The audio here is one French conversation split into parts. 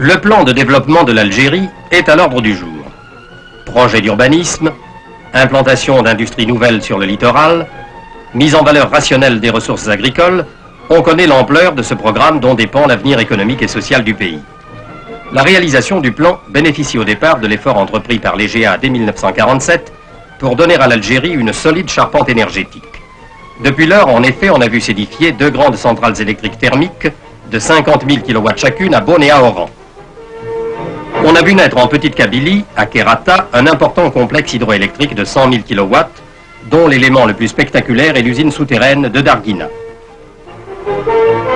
Le plan de développement de l'Algérie est à l'ordre du jour. Projet d'urbanisme, implantation d'industries nouvelles sur le littoral, mise en valeur rationnelle des ressources agricoles, on connaît l'ampleur de ce programme dont dépend l'avenir économique et social du pays. La réalisation du plan bénéficie au départ de l'effort entrepris par l'EGA dès 1947 pour donner à l'Algérie une solide charpente énergétique. Depuis lors, en effet, on a vu s'édifier 2 grandes centrales électriques thermiques de 50 000 kW chacune à Beaune et à Oran. On a vu naître en Petite Kabylie, à Kerata, un important complexe hydroélectrique de 100 000 kW, dont l'élément le plus spectaculaire est l'usine souterraine de Darguina.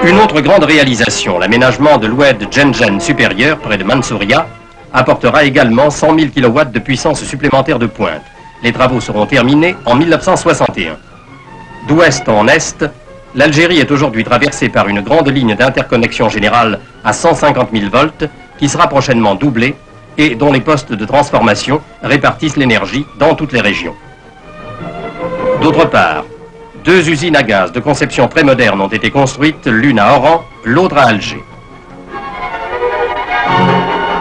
Une autre grande réalisation, l'aménagement de l'oued Djenjen supérieur, près de Mansouria, apportera également 100 000 kW de puissance supplémentaire de pointe. Les travaux seront terminés en 1961. D'ouest en est, l'Algérie est aujourd'hui traversée par une grande ligne d'interconnexion générale à 150 000 volts, qui sera prochainement doublée et dont les postes de transformation répartissent l'énergie dans toutes les régions. D'autre part, 2 usines à gaz de conception prémoderne ont été construites, l'une à Oran, l'autre à Alger.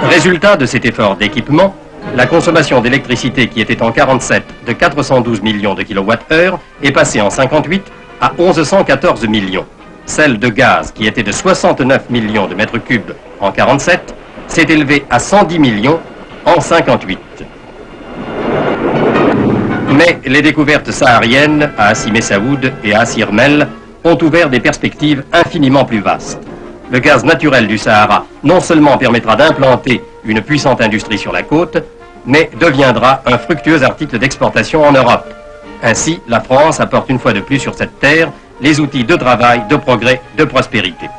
Résultat de cet effort d'équipement, la consommation d'électricité qui était en 1947 de 412 millions de kWh est passée en 1958 à 1114 millions. Celle de gaz qui était de 69 millions de mètres cubes en 1947 s'est élevée à 110 millions en 1958. Mais les découvertes sahariennes à Hassi Messaoud et à Hassi R'Mel ont ouvert des perspectives infiniment plus vastes. Le gaz naturel du Sahara non seulement permettra d'implanter une puissante industrie sur la côte, mais deviendra un fructueux article d'exportation en Europe. Ainsi, la France apporte une fois de plus sur cette terre les outils de travail, de progrès, de prospérité.